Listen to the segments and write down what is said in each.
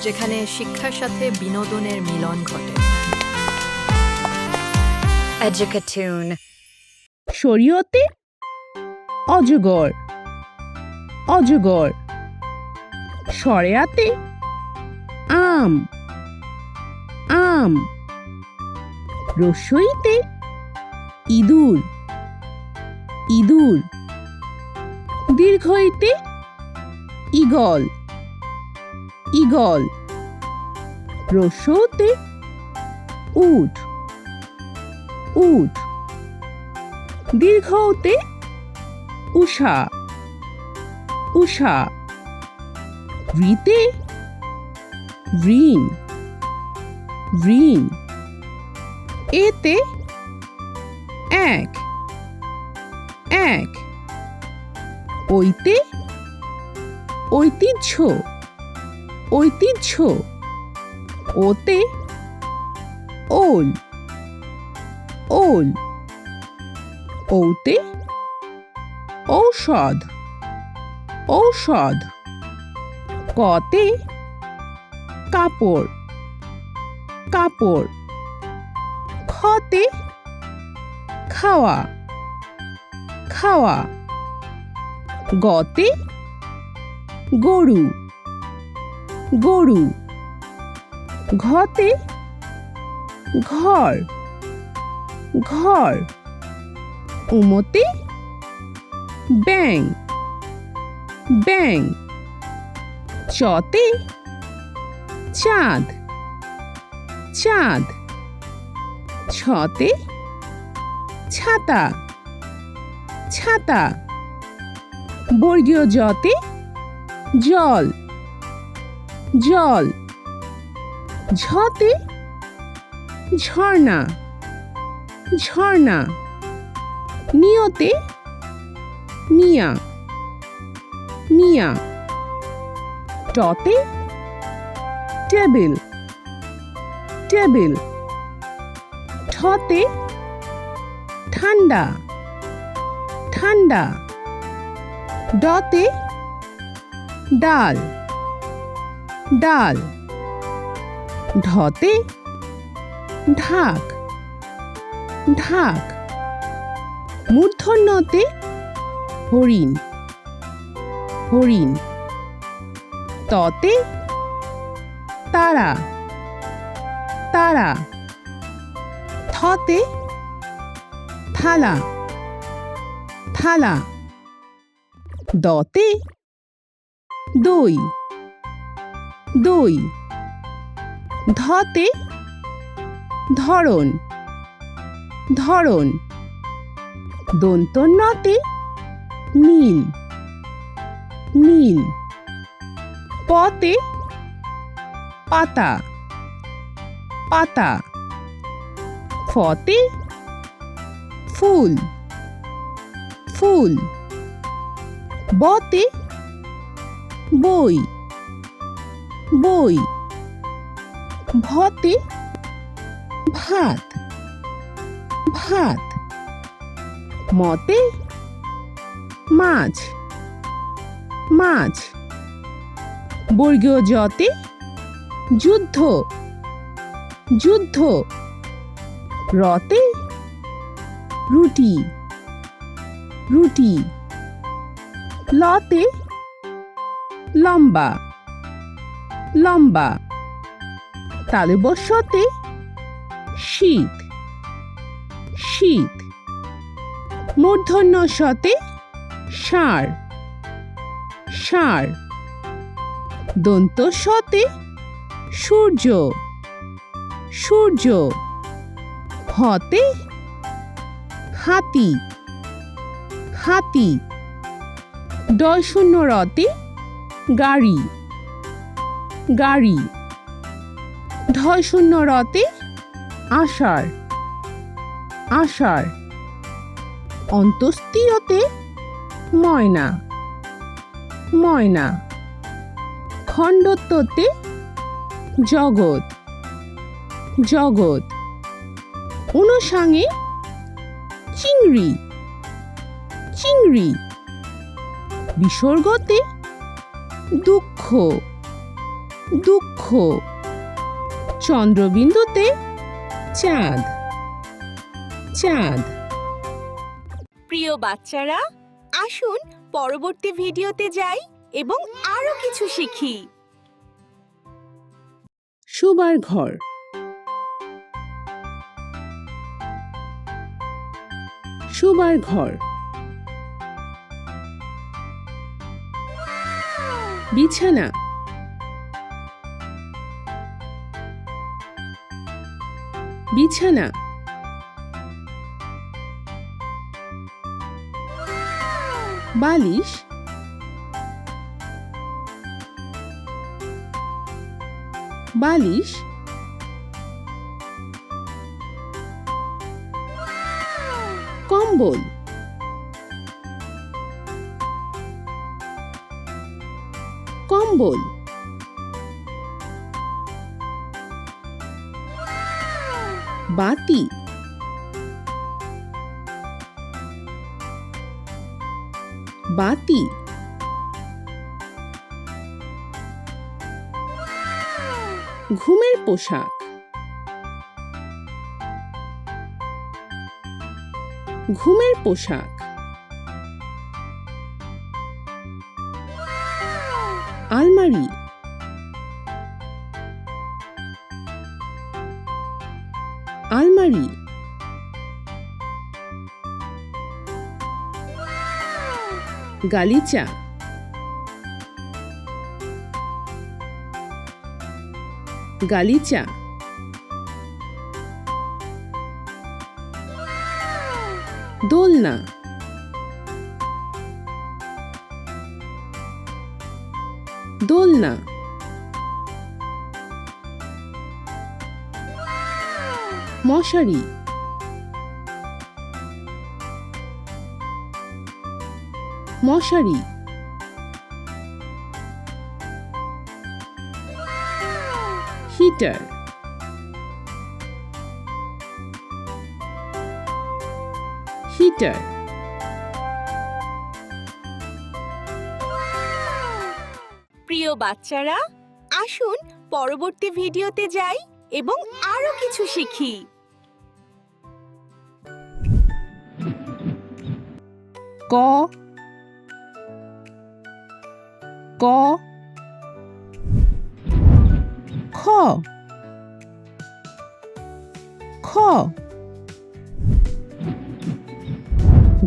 যেখানে শিক্ষার সাথে বিনোদনের মিলন ঘটে। Educatoon. শরীয়তে অজগর অজগর, শরেয়াতে আম আম, রসইতে ইঁদুর ইঁদুর, দীর্ঘইতে ঈগল ঈগল, রস্যতে উট উট, দীর্ঘতে উষা উষা, ঋতে ঋণ ঋণ, এতে এক এক, ওইতে ঐতিহ্য ঐতিহ্য, ওতে ওল ওল, ওতে ঔষধ ঔষধ, কতে কাপড় কাপড়, খতে খাওয়া খাওয়া, গতে গরু গরু, ঘতে ঘর ঘর, উমতে ব্যাং ব্যাং, চতে চাঁদ চাঁদ, ছতে ছাতা ছাতা, বর্গীয় জতে জল জল, ঝতে ঝর্ণা ঝর্ণা, নিয়তে মিয়া মিয়া, টতে টেবিল টেবিল, ঠতে ঠান্ডা ঠান্ডা, ডতে ডাল ডাল, ঢতে ঢাক ঢাক, মূর্ধন্যতে হরিণ হরিণ, ততে তারা তারা, থতে থালা থালা, দতে দই দই, ধতে ধরন ধরন, দন্তন্যতে নীল নীল, পতে পাতা পাতা, ফতে ফুল ফুল, বতে বই বই, ভতে ভাত ভাত, মতে মাছ মাছ, বর্গীয় জতে যুদ্ধ যুদ্ধ, রতে রুটি রুটি, লতে লম্বা লম্বা, তালব্যস্যতে শীত শীত, মূর্ধন্যস্যতে ষাঁড় ষাঁড়, দন্তস্যতে সূর্য সূর্য, হতে হাতি হাতি, ডয়শূন্যরতে গাড়ি গাড়ি, ঢয়শূন্যরতে আষাঢ় আষাঢ়, অন্তস্তীয়তে ময়না ময়না, খণ্ডত্বতে জগৎ জগৎ, অনুষাঙে চিংড়ি চিংড়ি, বিসর্গতে দুঃখ দুঃখ। চন্দ্রবিন্দুতে চাঁদ। চাঁদ। প্রিয় বাচ্চারা, আসুন পরবর্তী ভিডিওতে যাই এবং আরো কিছু শিখি। শোবার ঘর। শোবার ঘর। বিছানা। বিছানা। বালিশ। বালিশ। কম্বল। কম্বল। বাতি। বাতি। ঘুমের পোশাক। ঘুমের পোশাক। আলমারি। আলমারি। গালিচা। গালিচা। দোলনা। দোলনা। মশারি। মশারি। হিটার। হিটার। প্রিয় বাচ্চারা, আসুন পরবর্তী ভিডিওতে যাই এবং আরো কিছু শিখি। ক। ক। খ। খ।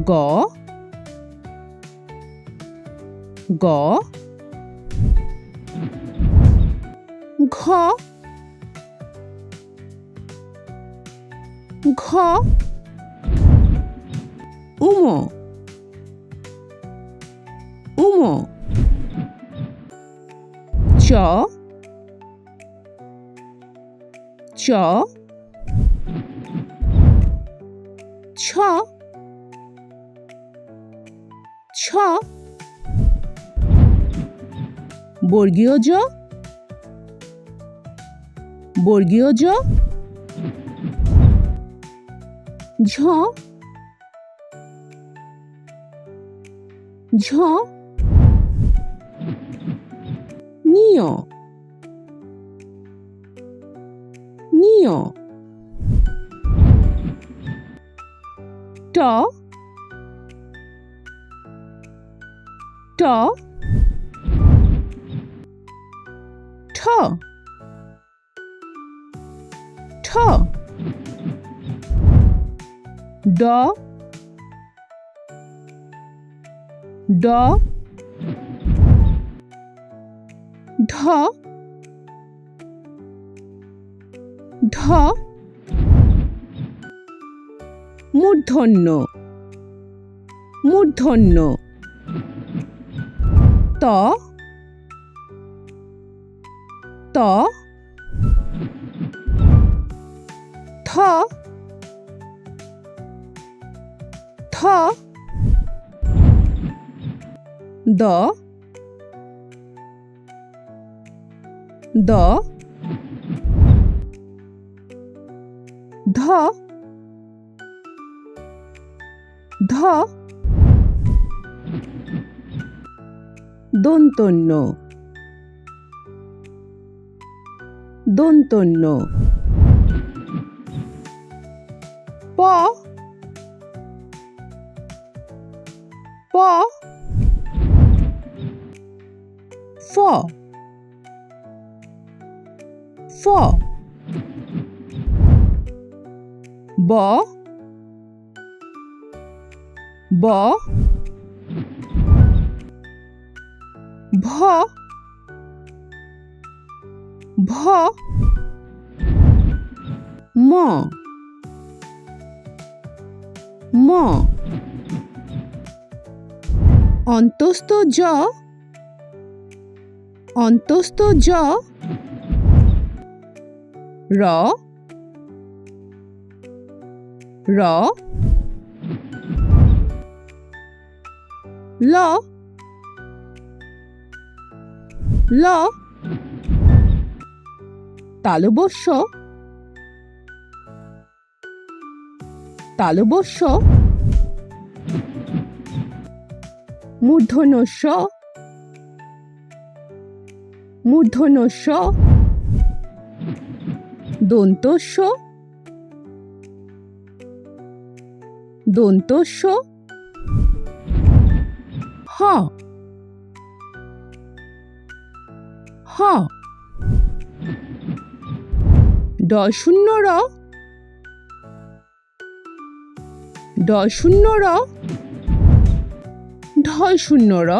গ। গ। ঘ। ঘ। উম। উম। চ। চ। ছ। ছ। বর্গীয় জ। বর্গীয় জ। ঝ। ঝ। নিয়। নিয়। ট। ট। ঠ। ঠ। ড। ড। ঢ। ঢ। মূর্ধন্য। মূর্ধন্য। ত। ত। থ। থ। দ। দ। ধ। ধ। দন্তন্য। দন্তন্য প প ফ ফ ব ব ভ ভ ম ম অন্তস্থ জ অন্তস্থ জ র র ল ল তালবস্য তালবস্য মূর্ধন্যস্য মূর্ধন্যস্য দন্তস্য দন্তস্য হ হ ড শূন্য র ড শূন্য র ঢয় শূন্য র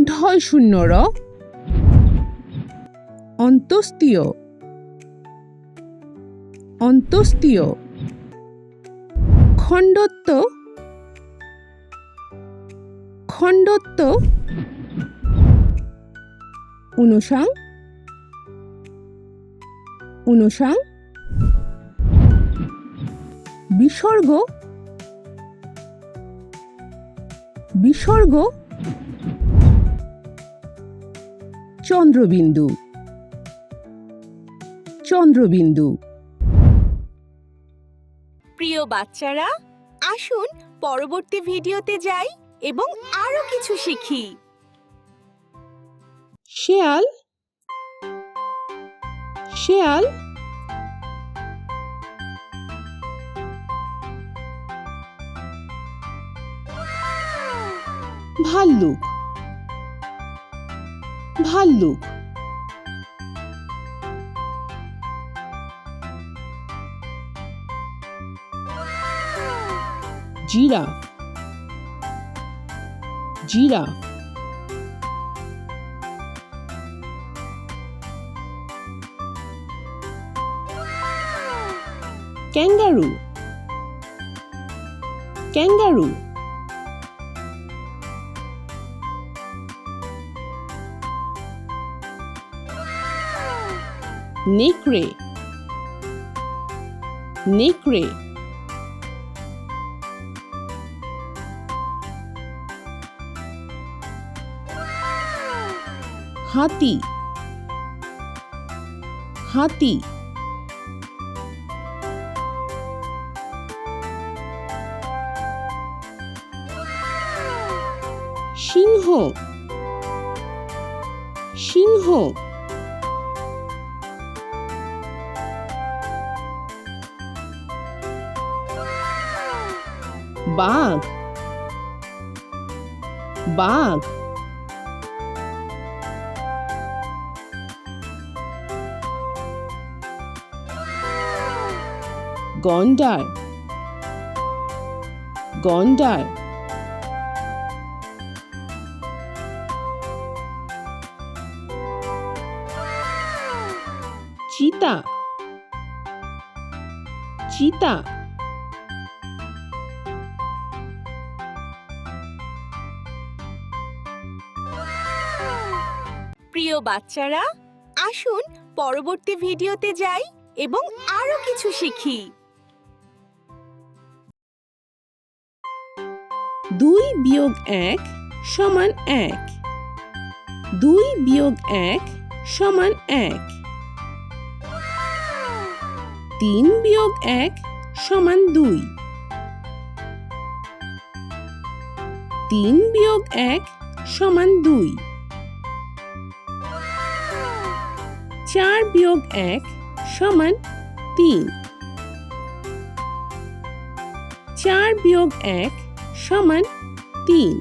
ঢয় শূন্য র অন্তস্তীয় অন্তস্তীয় খণ্ডত্ব খণ্ডত্ব অনুসাং অনুসাং বিসর্গ বিসর্গ চন্দ্রবিন্দু চন্দ্রবিন্দু প্রিয় বাচ্চারা আসুন পরবর্তী ভিডিওতে যাই এবং আরো কিছু শিখি। শেয়াল শেয়াল ভাল্লুক ভাল্লুক জিরাফ জিরাফ ক্যাঙ্গারু ক্যাঙ্গারু নেকড়ে নেকড়ে হাতি হাতি সিংহ সিংহ বাঘ বাঘ গন্ডার গন্ডার চিতা চিতা প্রিয় বাচ্চারা আসুন পরবর্তী ভিডিওতে যাই এবং আরো কিছু শিখি। 2 বিয়োগ 1 সমান 1 2 বিয়োগ 1 সমান 1 3 বিয়োগ 1 সমান 2 3 বিয়োগ 1 সমান 2 4 বিয়োগ 1 সমান 3। 4 বিয়োগ 1 সমান 3।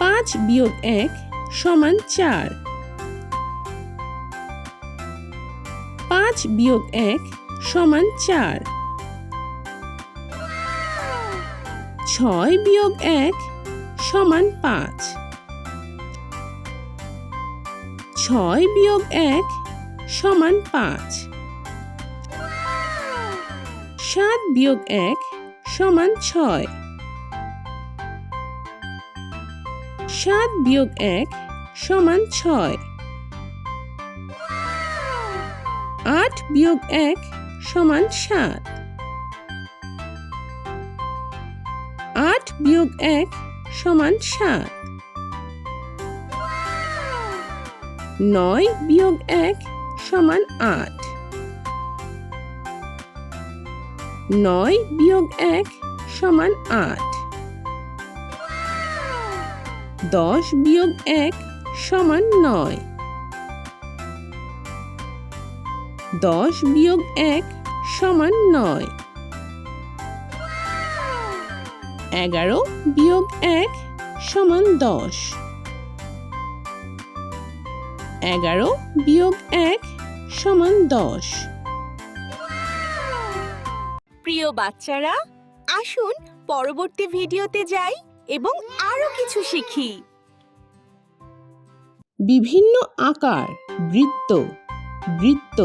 5 বিয়োগ 1 সমান 4। 5 বিয়োগ 1 সমান 4। 6 বিয়োগ 1 সমান 5। 6 বিয়োগ 1 সমান 5। 7 বিয়োগ 1 সমান 6। 7 বিয়োগ 1 সমান 6। 8 বিয়োগ 1 সমান 7। 8 বিয়োগ 1 সমান 7। 9 বিয়োগ 1 সমান 8। 9 বিয়োগ 1 সমান 8। 10 বিয়োগ 1 সমান 9। 10 বিয়োগ 1 সমান 9। 11 বিয়োগ 1 সমান 10। 11 বিয়োগ 1 সমান 10। প্রিয় বাচ্চারা, আসুন পরবর্তী ভিডিওতে যাই এবং আরো কিছু শিখি। বিভিন্ন আকার বৃত্ত। বৃত্ত।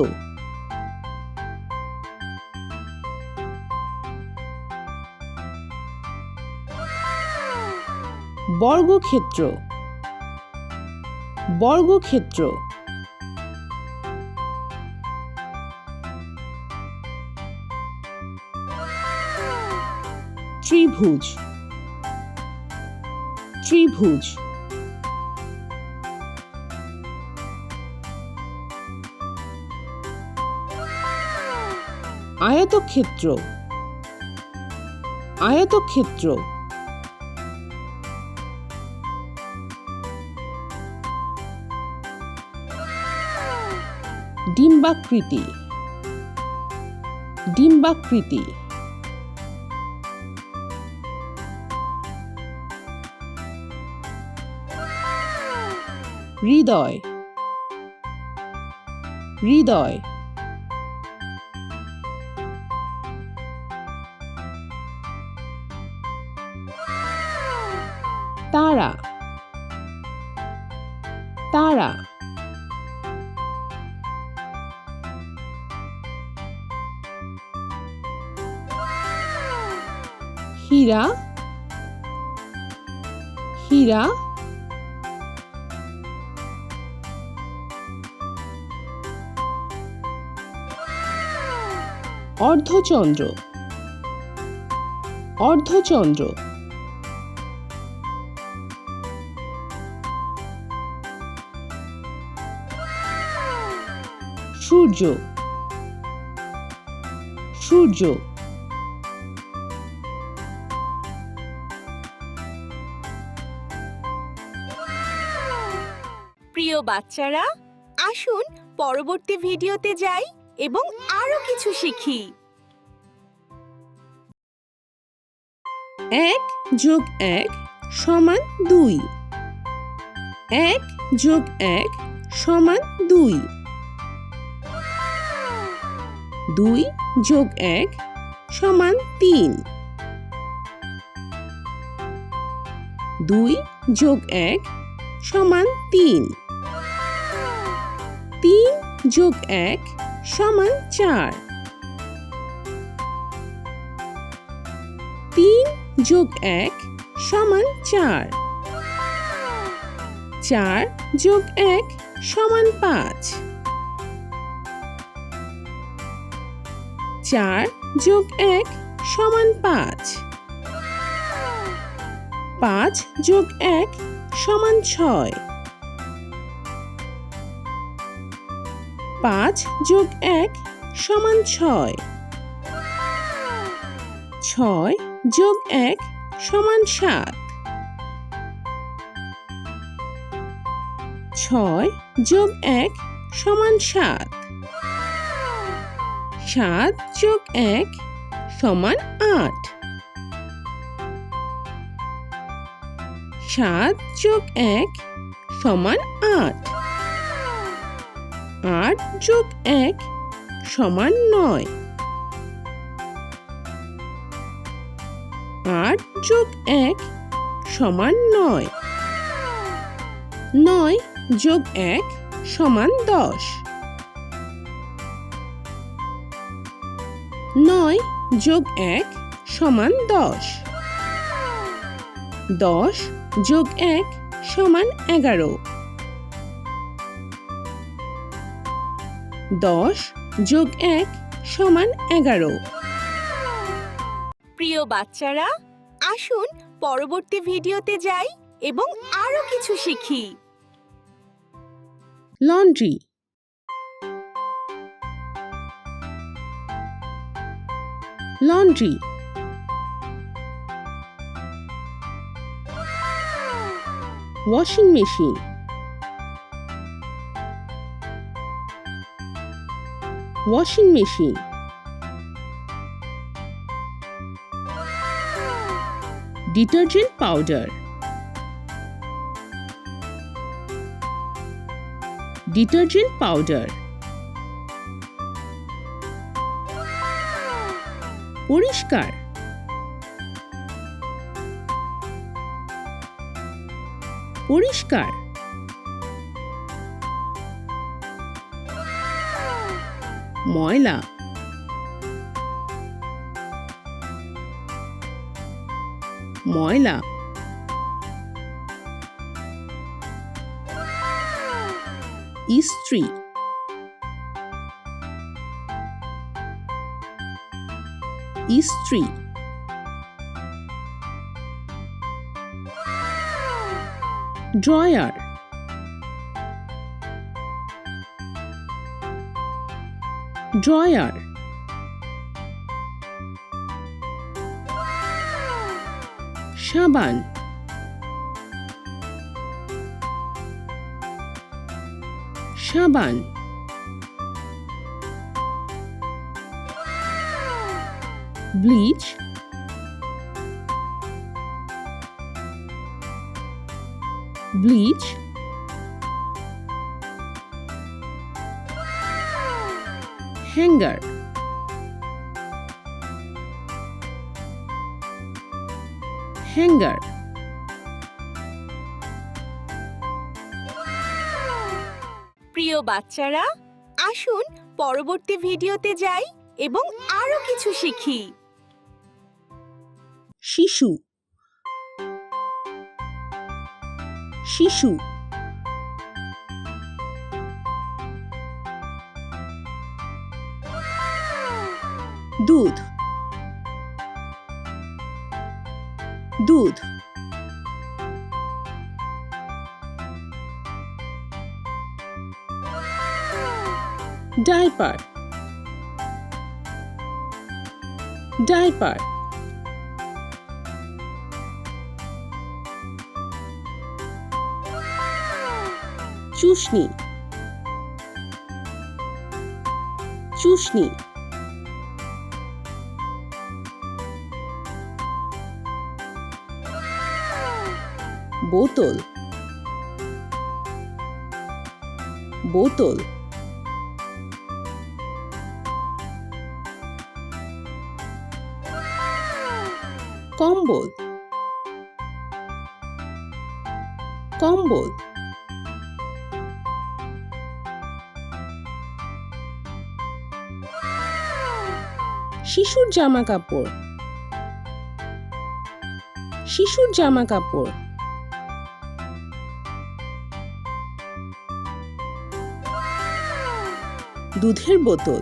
বর্গক্ষেত্র। বর্গক্ষেত্র। ত্রিভুজ। ত্রিভুজ। আয়তক্ষেত্র। আয়তক্ষেত্র। ডিম্বাকৃতি। ডিম্বাকৃতি। হৃদয়। হৃদয়। তারা। তারা। হীরা। হীরা। অর্ধচন্দ্র। অর্ধচন্দ্র। সূর্য। সূর্য। প্রিয় বাচ্চারা, আসুন পরবর্তী ভিডিওতে যাই এবং আরো কিছু শিখি। 1 যোগ 1 সমান 2। 1 যোগ 1 সমান 2। 2 যোগ 1 সমান 3। 2 যোগ 1 সমান 3। 3 যোগ 1 সমান 4। 3 যোগ 1 সমান 4। 4 যোগ 1 সমান 5। 4 যোগ 1 সমান 5। 5 যোগ 1 সমান 6। 5 যোগ 1 সমান 6। 6 যোগ 1 সমান 7। 6 যোগ 1 সমান 7। 7 যোগ 1 সমান 8। 7 যোগ 1 সমান 8। 8 যোগ 1 সমান 9। 8 যোগ 1 সমান 9। 9 যোগ 1 সমান 10। 9 যোগ 1 সমান 10। 10 যোগ 1 সমান 11। 10 যোগ 1 সমান 11। প্রিয় বাচ্চারা, আসুন পরবর্তী ভিডিওতে যাই এবং আরো কিছু শিখি। Laundry. Laundry. Washing machine. Washing machine. Detergent powder. Detergent powder. পরিষ্কার। পরিষ্কার। ময়লা। ময়লা। ইস্ত্রি। ইস্ত্রি। ড্রয়ার। ড্রয়ার। সাবান। সাবান। ব্লিচ। ব্লিচ। হ্যাঙ্গার। হ্যাঙ্গার। প্রিয় বাচ্চারা, আসুন পরবর্তী ভিডিওতে যাই এবং আরো কিছু শিখি। শিশু। শিশু। দুধ। দুধ। ডাইপার। ডাইপার। চুষনি। চুষনি। বোতল। বোতল। কম্বল। কম্বল। শিশুর জামা কাপড়। শিশুর জামা কাপড়। দুধের বোতল।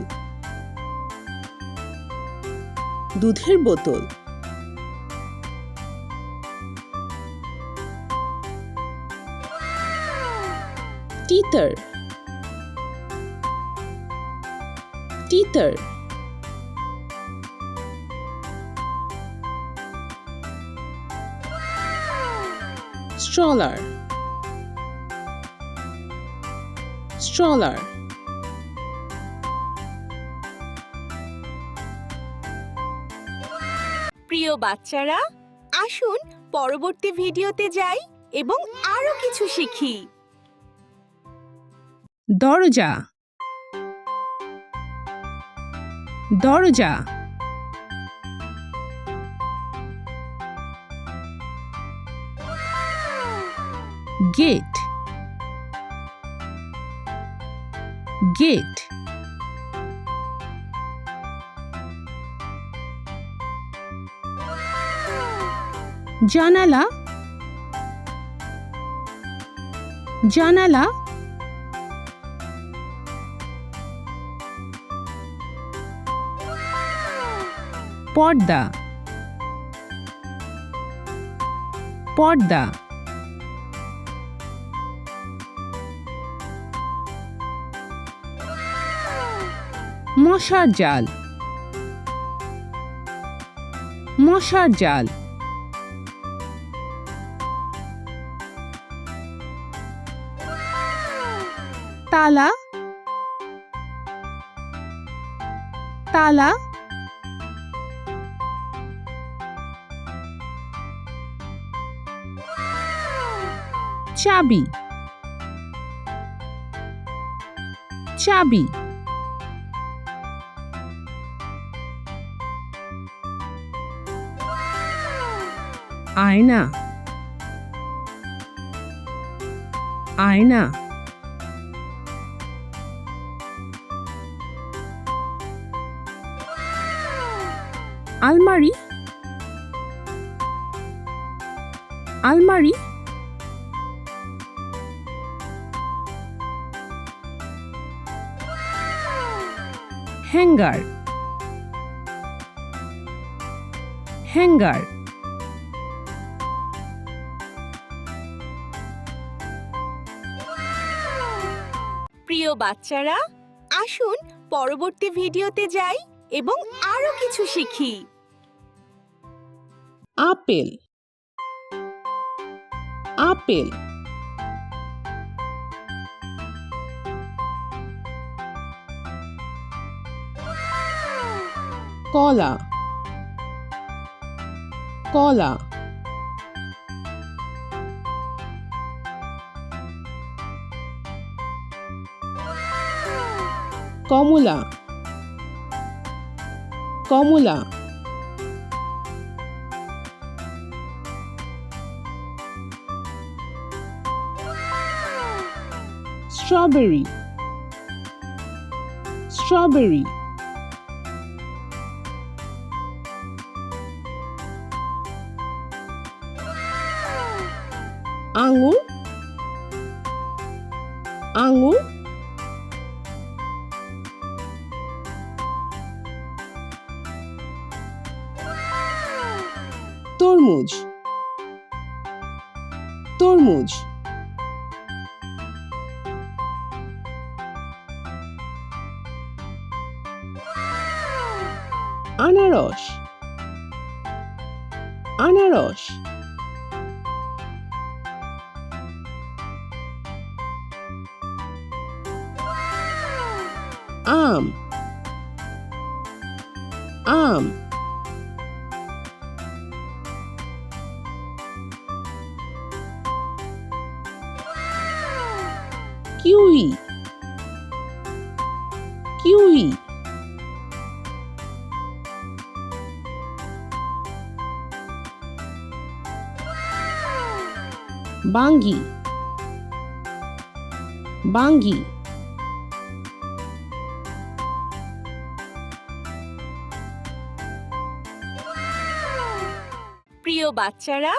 দুধের বোতল। টিটার। টিটার। স্ট্রলার। stroller, প্রিয় বাচ্চারা, আসুন পরবর্তী ভিডিওতে যাই এবং আরো কিছু শিখি। দরজা, দরজা, গেট, গেট, জানালা, জানালা, পর্দা, পর্দা, মশার জাল, মশার জাল, তালা, তালা, চাবি, চাবি, আয়না, আয়না, আলমারি, আলমারি, হ্যাঙ্গার, হ্যাঙ্গার, প্রিয় বাচ্চারা, আসুন পরবর্তী ভিডিওতে যাই এবং আরো কিছু শিখি। আপেল, আপেল, কলা, কলা, কমলা, কমলা, স্ট্রবেরি, স্ট্রবেরি, আঙ্গুর, আঙ্গুর, তরমুজ, তরমুজ, আনারস, আনারস, আম, আম, কিউই, কিউই, বাঙ্গি, বাঙ্গি, প্রিয় বাচ্চারা,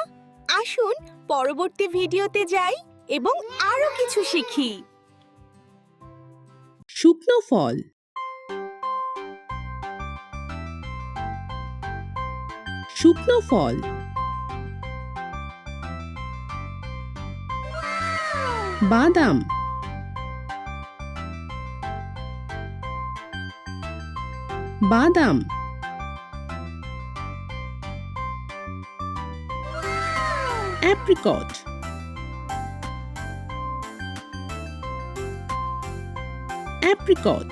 আসুন পরবর্তী ভিডিওতে যাই এবং আরো কিছু শিখি। শুকনো ফল, শুকনো ফল, বাদাম, বাদাম, অ্যাপ্রিকট, অ্যাপ্রিকট,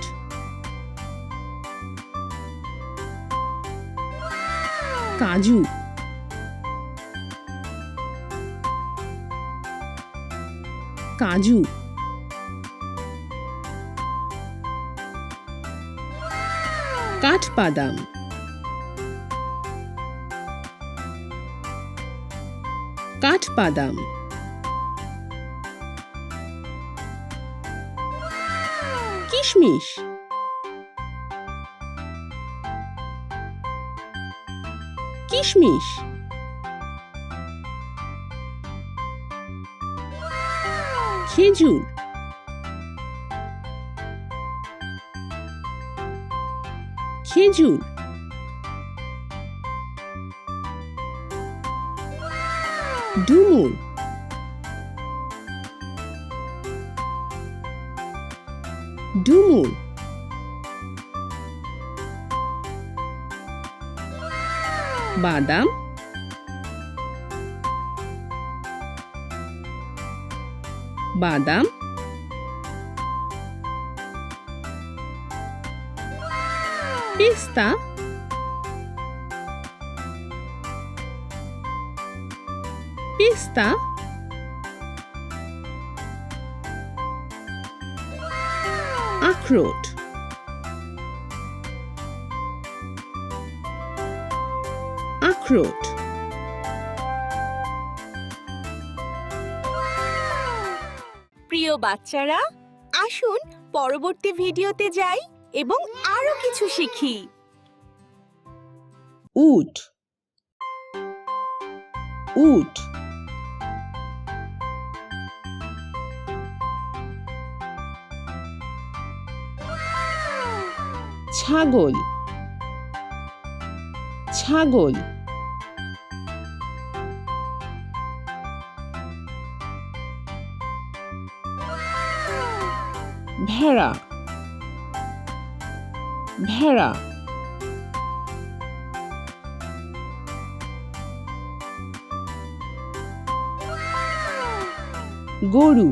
কাজু, কাজু, কাঠবাদাম, কাঠবাদাম, কিশমিশ, কিশমিশ, খেজুর, খেজুর, ডুমুর, ডুমুর, বাদাম, বাদাম, পেস্তা, পেস্তা, আখরোট, আখরোট, প্রিয় বাচ্চারা, আসুন পরবর্তী ভিডিওতে যাই এবং আরো কিছু শিখি। উট, উট, ছাগল, ছাগল, ভেড়া, ভেড়া, গরু,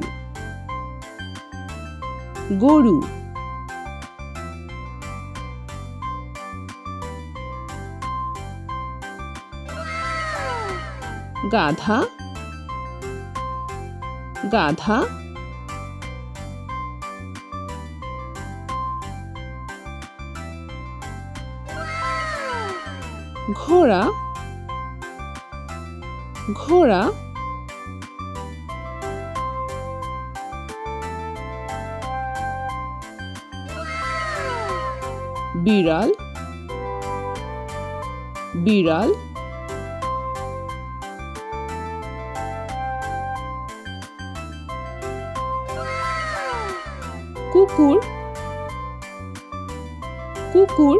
গরু, গাধা, গাধা, ঘোড়া, ঘোড়া, বিড়াল, বিড়াল, কুকুর, কুকুর,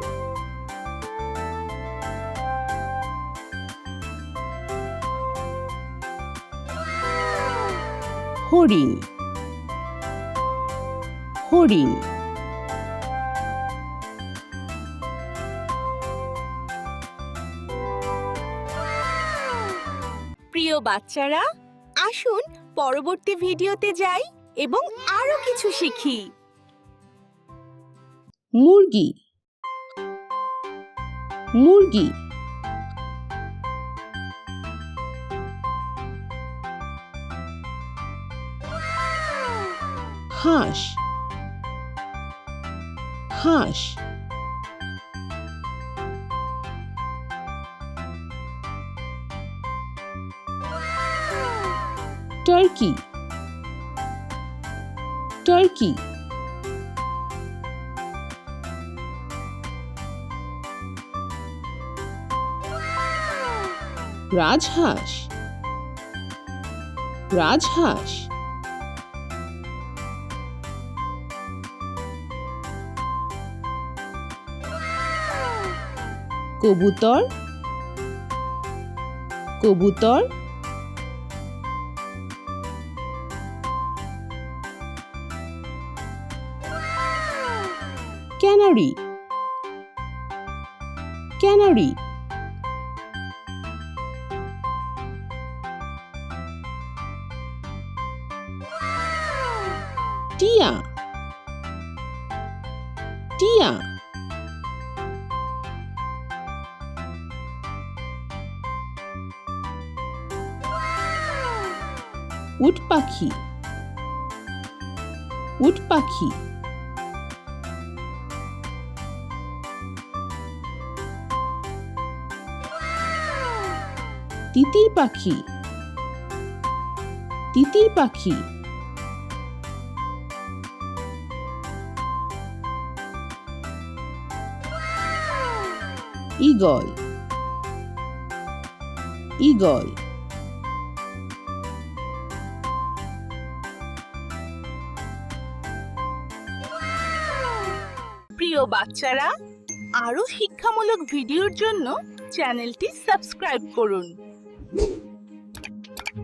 হরিণ, হরিণ, প্রিয় বাচ্চারা, আসুন পরবর্তী ভিডিওতে যাই এবং আরো কিছু শিখি। মুরগি, মুরগি, হাঁস, হাঁস, টার্কি, টার্কি, রাজহাঁস, রাজহাঁস, কবুতর, কবুতর, ক্যানারি, ক্যানারি, টিয়া, টিয়া উট পাখি উট পাখি তিতির পাখি তিতির পাখি ঈগল ঈগল প্রিয় বাচ্চারা, আরো শিক্ষামূলক ভিডিওর জন্য চ্যানেলটি সাবস্ক্রাইব করুন।